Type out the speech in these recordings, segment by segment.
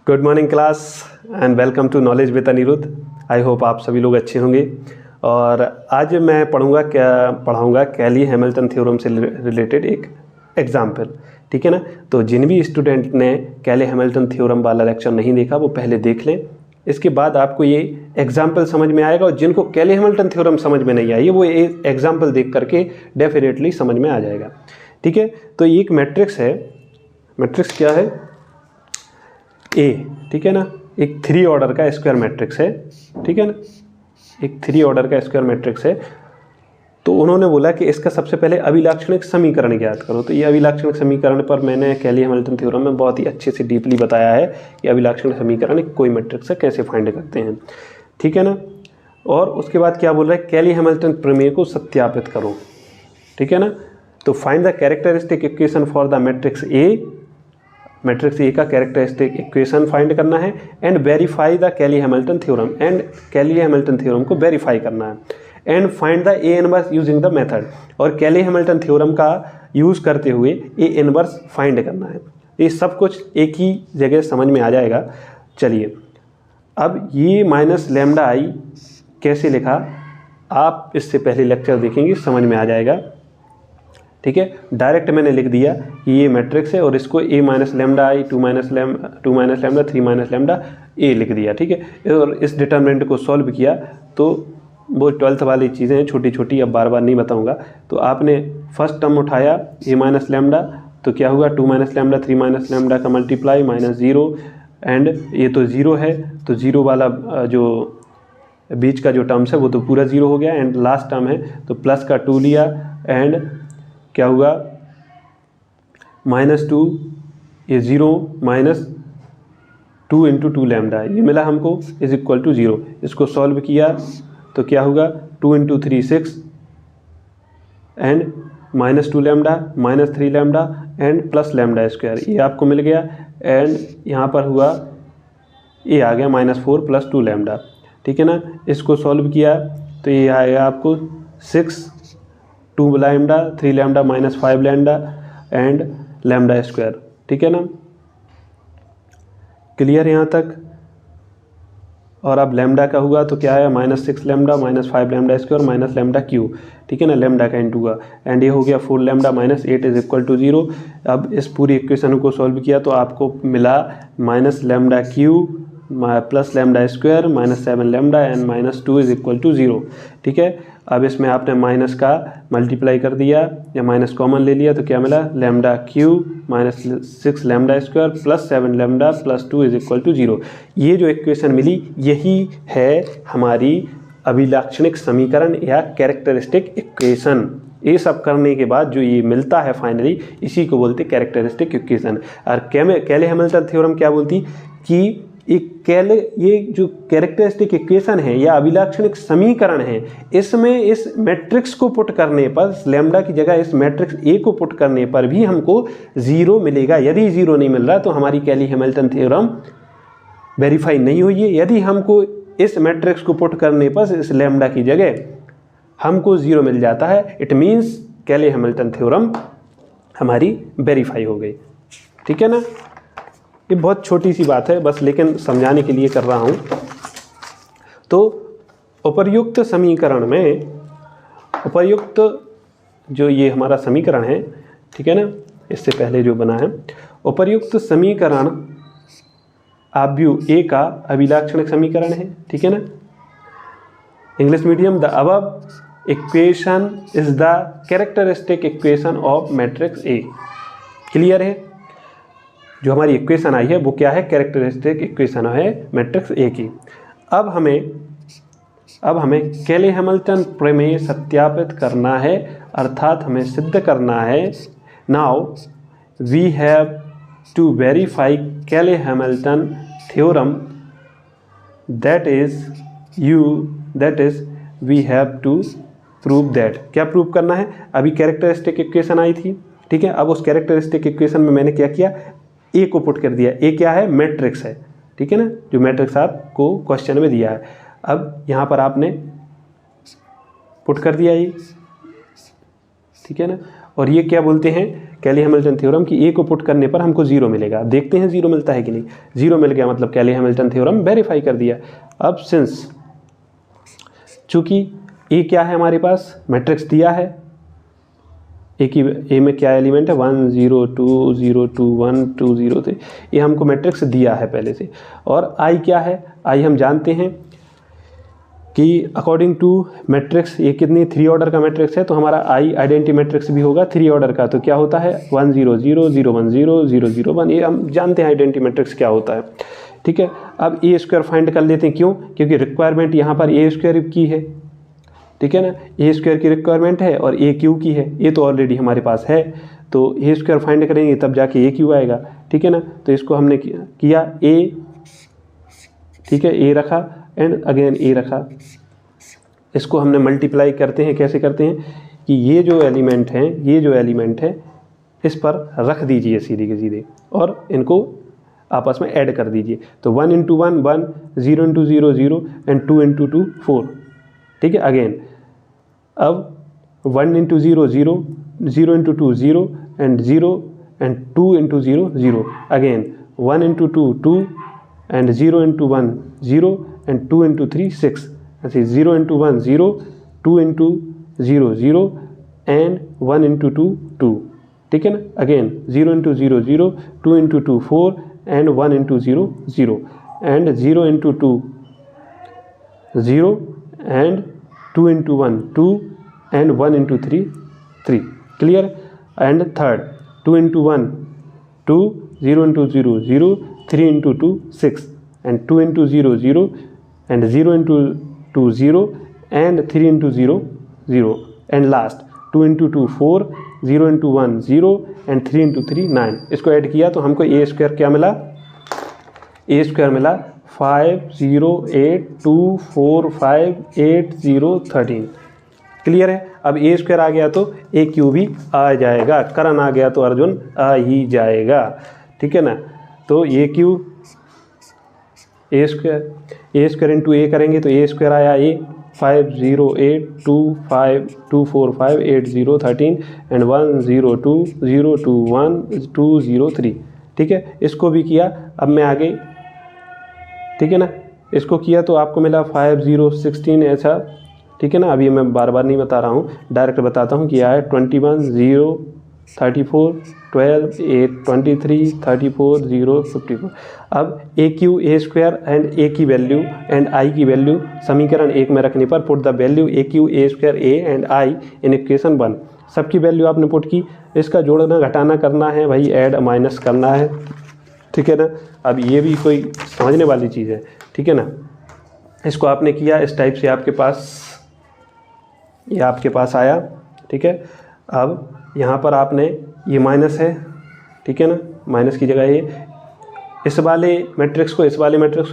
Good morning class and welcome to knowledge with Aniruddh. I hope आप सभी लोग अच्छे होंगे। और आज मैं पढ़ाऊँगा कैली हैमिल्टन थ्योरम से रिलेटेड एक एग्जाम्पल, ठीक है ना। तो जिन भी स्टूडेंट ने कैली हैमिल्टन थ्योरम वाला लेक्चर नहीं देखा वो पहले देख लें, इसके बाद आपको ये एग्जाम्पल समझ में आएगा। और जिनको कैली हैमिल्टन थ्योरम समझ में नहीं आई वो एग्जाम्पल देख करके डेफिनेटली समझ में आ जाएगा, ठीक है। तो ये एक मैट्रिक्स है, मैट्रिक्स क्या है, ए, ठीक है ना। एक 3 ऑर्डर का स्क्वायर मैट्रिक्स है, ठीक है ना, एक 3 ऑर्डर का स्क्वायर मैट्रिक्स है। तो उन्होंने बोला कि इसका सबसे पहले अभिलाक्षणिक समीकरण ज्ञात करो। तो ये अभिलाक्षणिक समीकरण पर मैंने कैली हैमिल्टन थ्योरम में बहुत ही अच्छे से डीपली बताया है कि अभिलाक्षणिक समीकरण कोई मैट्रिक्स है कैसे फाइंड करते हैं, ठीक है ना। और उसके बाद क्या बोल रहा है, कैली हैमिल्टन प्रमेय को सत्यापित करो, ठीक है ना। तो find the characteristic equation for the matrix A, matrix A का कैरेक्टरिस्टिक इक्वेशन फाइंड करना है and verify the Cayley Hamilton theorem, and Cayley Hamilton theorem को वेरीफाई करना है and find the A inverse using the method. और Cayley Hamilton theorem का use करते हुए ए इनवर्स फाइंड करना है। ये सब कुछ एक ही जगह समझ में आ जाएगा। चलिए, अब ये माइनस लैम्डा आई कैसे लिखा आप इससे पहले लेक्चर देखेंगे, समझ में आ जाएगा, ठीक है। डायरेक्ट मैंने लिख दिया कि ये मैट्रिक्स है और इसको ए माइनस लैम्डा आई, 2 माइनस लैम्डा, 3 माइनस लैम्डा ए लिख दिया, ठीक है। और इस डिटर्मिनेंट को सॉल्व किया तो वो 12th वाली चीज़ें हैं, छोटी छोटी, अब बार बार नहीं बताऊंगा। तो आपने फर्स्ट टर्म उठाया ए माइनस लैम्डा, तो क्या हुआ 2 माइनस लैम्डा 3 माइनस लैम्डा का मल्टीप्लाई माइनस 0, एंड ये तो 0 है तो 0 वाला जो बीच का जो टर्म्स है वो तो पूरा 0 हो गया, एंड लास्ट टर्म है तो प्लस का 2 लिया, एंड क्या हुआ -2, ये 0 माइनस 2 इंटू 2 लैम्डा ये मिला हमको इज इक्वल टू 0। इसको सॉल्व किया तो क्या होगा 2 into 3 6, and -2 lambda -3 lambda and plus lambda square, ये आपको मिल गया। एंड यहाँ पर हुआ ये आ गया -4 प्लस 2 लैम्डा, ठीक है ना। इसको सॉल्व किया तो ये आएगा आपको 6, 2 lambda 3 lambda -5 lambda and lambda square, ठीक है ना। क्लियर यहाँ तक। और अब लैम्डा का हुआ तो क्या आया -6 lambda -5 lambda square minus lambda Q, ठीक है ना, लैम्डा का इंटू हुआ, एंड ये हो गया 4 लैम्डा -8 इज इक्वल टू 0। अब इस पूरी इक्वेशन को सॉल्व किया तो आपको मिला minus lambda cube plus lambda square -7 lambda and -2 is equal to 0, ठीक है। अब इसमें आपने माइनस का मल्टीप्लाई कर दिया या माइनस कॉमन ले लिया तो क्या मिला lambda cube -6 lambda square plus 7 lambda plus 2 is equal to 0। ये जो इक्वेशन मिली यही है हमारी अभिलाक्षणिक समीकरण या कैरेक्टरिस्टिक इक्वेशन। ये सब करने के बाद जो ये मिलता है फाइनली, इसी को बोलते कैरेक्टरिस्टिक इक्वेशन। और कैली हैमिल्टन थ्योरम क्या बोलती कि ये जो कैरेक्टरिस्टिक इक्वेशन है या अभिलाक्षणिक समीकरण है, इसमें इस मैट्रिक्स को पुट करने पर, लैम्डा की जगह इस मैट्रिक्स ए को पुट करने पर भी हमको 0 मिलेगा। यदि 0 नहीं मिल रहा तो हमारी कैली हैमिल्टन थ्योरम वेरीफाई नहीं हुई है। यदि हमको इस मैट्रिक्स को पुट करने पर इस लैम्डा की जगह हमको 0 मिल जाता है, it means Cayley Hamilton theorem हमारी वेरीफाई हो गई, ठीक है ना। ये बहुत छोटी सी बात है बस, लेकिन समझाने के लिए कर रहा हूँ। तो उपर्युक्त समीकरण में, उपर्युक्त जो ये हमारा समीकरण है, ठीक है ना, इससे पहले जो बना है उपर्युक्त समीकरण आव्यूह ए का अभिलाक्षणिक समीकरण है, ठीक है ना। English medium, the above equation is the characteristic equation of matrix A. Clear है। जो हमारी इक्वेशन आई है वो क्या है, कैरेक्टरिस्टिक इक्वेशन है मैट्रिक्स ए की। अब हमें कैली हैमिल्टन प्रमेय सत्यापित करना है, अर्थात हमें सिद्ध करना है। Now we have to verify Cayley Hamilton theorem, that is we have to prove that. क्या प्रूव करना है, अभी कैरेक्टरिस्टिक इक्वेशन आई थी, ठीक है। अब उस कैरेक्टरिस्टिक इक्वेशन में मैंने क्या किया, ए को पुट कर दिया। ए क्या है, मैट्रिक्स है, ठीक है ना, जो मैट्रिक्स आपको क्वेश्चन में दिया है। अब यहाँ पर आपने पुट कर दिया ये, ठीक है ना। और ये क्या बोलते हैं कैली हैमिल्टन थ्योरम कि ए को पुट करने पर हमको 0 मिलेगा। देखते हैं 0 मिलता है कि नहीं। 0 मिल गया मतलब कैली हैमिल्टन थ्योरम वेरीफाई कर दिया। अब सिंस चूँकि ए क्या है हमारे पास मैट्रिक्स दिया है, ए में क्या एलिमेंट है 1 0 2 0 2 1 2 0 3, ये हमको मैट्रिक्स दिया है पहले से। और आई क्या है, आई हम जानते हैं कि अकॉर्डिंग टू मैट्रिक्स ये कितनी 3 ऑर्डर का मैट्रिक्स है, तो हमारा आई आइडेंटिटी मैट्रिक्स भी होगा 3 ऑर्डर का। तो क्या होता है 1 0 0 0 1 0 0 0 1, ये हम जानते हैं आइडेंटिटी मैट्रिक्स क्या होता है। ठीक है, अब ए स्क्वायर फाइंड कर लेते हैं। क्यों? क्योंकि रिक्वायरमेंट यहाँ पर ए स्क्वायर की है। ठीक है ना, ए स्क्वायर की रिक्वायरमेंट है और ए क्यू की है। ये तो ऑलरेडी हमारे पास है, तो ए स्क्वायर फाइंड करेंगे तब जाके ए क्यू आएगा। ठीक है ना, तो इसको हमने किया ए, ठीक है, ए रखा एंड अगेन ए रखा। इसको हमने मल्टीप्लाई करते हैं। कैसे करते हैं कि ये जो एलिमेंट है इस पर रख दीजिए सीधे के सीधे और इनको आपस में ऐड कर दीजिए। तो 1 × 1 1, 0 × 0 0 एंड 2 × 2 4। ठीक है, अगेन अब 1 × 0 0, 0 × 2 0 and 0 and 2 × 0 0, again 1 × 2 2 and 0 × 1 0 and 2 × 3 6, ऐसे 0 × 1 0, 2 × 0 0 एंड 1 × 2 2। ठीक है ना, again 0 × 0 0, 2 × 2 4 and 1 × 0 0 and 0 × 2 0 and 2 × 1 2 and 1 × 3 3। Clear? And third 2 × 1 2, 0 × 0 0, 3 × 2 6 and 2 × 0 0 and 0 × 2 0 and 3 × 0 0 and last 2 × 2 4, 0 × 1 0 and 3 × 3 9। इसको ऐड किया तो हमको ए स्क्वायर क्या मिला, ए स्क्वायर मिला 5 0 8 2 4 5 8 0 13। क्लियर है? अब ए स्क्वायर आ गया तो ए क्यू भी आ जाएगा, करण आ गया तो अर्जुन आ ही जाएगा। ठीक है ना, तो ए क्यू ए स्क्वायर इंटू ए करेंगे तो ए स्क्वायर आया ए 5 0 8 2 5 2 4 5 8 0 13 एंड 1 0 2 0 2 1 2 0 3। ठीक है, इसको भी किया। अब मैं आगे, ठीक है ना, इसको किया तो आपको मिला 5 0 16 ऐसा। ठीक है ना, अभी मैं बार बार नहीं बता रहा हूँ, डायरेक्ट बताता हूँ कि आया 21 0 34 12 8 23 34 0 54। अब ए क्यू ए स्क्वायर एंड ए की वैल्यू एंड आई की वैल्यू समीकरण 1 में रखने पर put the value A Q A square A and I in equation 1। सबकी वैल्यू आपने पुट की, इसका जोड़ना घटाना करना है भाई, ऐड माइनस करना है। ठीक है ना, अब ये भी कोई समझने वाली चीज़ है। ठीक है ना, इसको आपने किया इस टाइप से, आपके पास ये आपके पास आया। ठीक है, अब यहाँ पर आपने ये माइनस है, ठीक है ना, माइनस की जगह ये इस वाले मैट्रिक्स को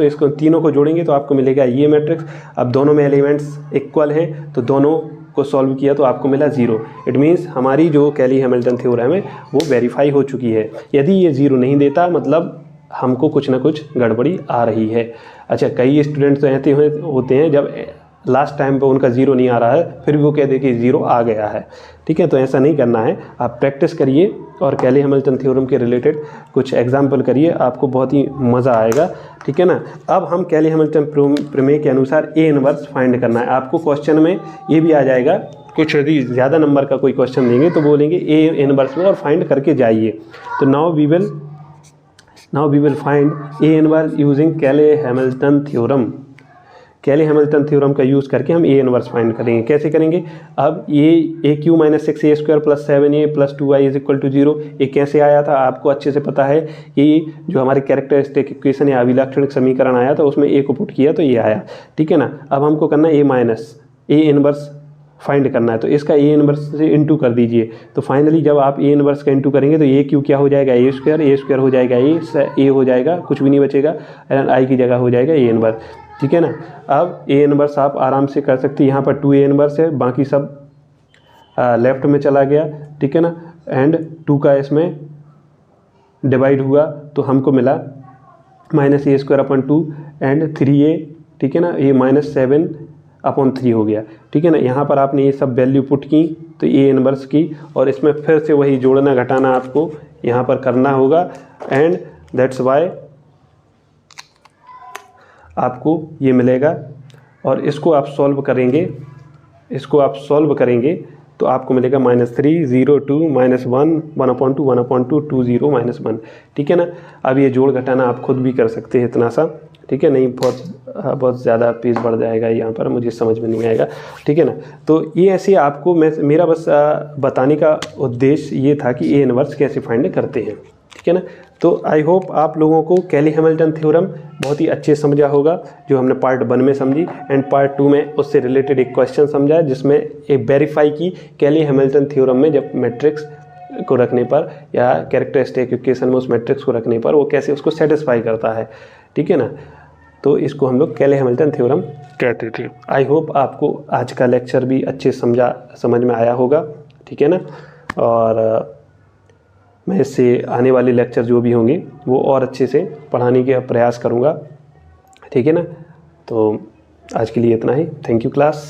इसको तीनों को जोड़ेंगे तो आपको मिलेगा ये मैट्रिक्स। अब दोनों में एलिमेंट्स इक्वल हैं तो दोनों को सॉल्व किया तो आपको मिला 0। इट मीन्स हमारी जो कैली हैमिल्टन थ्योरम है वो वेरीफाई हो चुकी है। यदि ये 0 नहीं देता मतलब हमको कुछ ना कुछ गड़बड़ी आ रही है। अच्छा, कई स्टूडेंट्स तो ऐसे होते हैं जब लास्ट टाइम पे उनका 0 नहीं आ रहा है फिर भी वो कहते हैं कि 0 आ गया है। ठीक है, तो ऐसा नहीं करना है, आप प्रैक्टिस करिए और कैली हैमिल्टन थ्योरम के रिलेटेड कुछ एग्जाम्पल करिए, आपको बहुत ही मज़ा आएगा। ठीक है ना, अब हम कैली हैमिल्टन प्रमेय के अनुसार ए इनवर्स फाइंड करना है। आपको क्वेश्चन में ये भी आ जाएगा, कुछ यदि ज़्यादा नंबर का कोई क्वेश्चन देंगे तो बोलेंगे ए इनवर्स में और फाइंड करके जाइए। तो now we will find A inverse using Cayley Hamilton theorem. Cayley Hamilton theorem का यूज़ करके हम ए इनवर्स फाइंड करेंगे। कैसे करेंगे? अब ये A cube minus 6 A square plus 7a plus 2y is equal to 0 ये कैसे आया था आपको अच्छे से पता है कि जो हमारे कैरेक्टरिस्टिक इक्वेशन या अभिलक्षणिक समीकरण आया था उसमें ए को पुट किया तो ये आया। ठीक है ना, अब हमको करना है ए इनवर्स फाइंड करना है, तो इसका ए इनवर्स से इंटू कर दीजिए। तो फाइनली जब आप ए इनवर्स का इंटू करेंगे तो ए क्यू क्या हो जाएगा, ए स्क्वायर हो जाएगा, ए हो जाएगा, कुछ भी नहीं बचेगा, एंड आई की जगह हो जाएगा ए इनवर्स। ठीक है ना, अब ए इनवर्स आप आराम से कर सकते हैं। यहाँ पर 2a इनवर्स है, बाकी सब लेफ्ट में चला गया। ठीक है ना, एंड 2 का इसमें डिवाइड हुआ तो हमको मिला -a² / 2 एंड 3a। ठीक है ना, ये -7 अपॉन 3 हो गया, ठीक है ना। यहाँ पर आपने ये सब वैल्यू पुट की तो ए इनवर्स की, और इसमें फिर से वही जोड़ना घटाना आपको यहाँ पर करना होगा, एंड दैट्स वाई आपको ये मिलेगा। और इसको आप सॉल्व करेंगे, इसको आप सॉल्व करेंगे तो आपको मिलेगा -3 0 2 -1 1/2 1/2 2 0 -1, ठीक है ना। अब ये जोड़ घटाना आप खुद भी कर सकते हैं इतना सा, ठीक है, नहीं बहुत ज़्यादा पेज बढ़ जाएगा यहाँ पर, मुझे समझ में नहीं आएगा, ठीक है ना। तो ये ऐसे आपको मेरा बस बताने का उद्देश्य ये था कि ए इनवर्स कैसे फाइंड करते हैं, ठीक है ना। तो आई होप आप लोगों को कैली हैमिल्टन थ्योरम बहुत ही अच्छे समझा होगा, जो हमने पार्ट 1 में समझी, एंड पार्ट 2 में उससे रिलेटेड एक क्वेश्चन समझा जिसमें एक वेरीफाई की कैली हैमिल्टन थ्योरम में जब मैट्रिक्स को रखने पर या कैरेक्टरिस्टिक इक्वेशन में उस मैट्रिक्स को रखने पर वो कैसे उसको सेटिस्फाई करता है, ठीक है ना। तो इसको हम लोग कैली हैमिल्टन थ्योरम कहते थे। आई होप आपको आज का लेक्चर भी अच्छे समझ में आया होगा, ठीक है ना। और मैं इससे आने वाले लेक्चर जो भी होंगे वो और अच्छे से पढ़ाने का प्रयास करूँगा, ठीक है ना। तो आज के लिए इतना ही। Thank you class.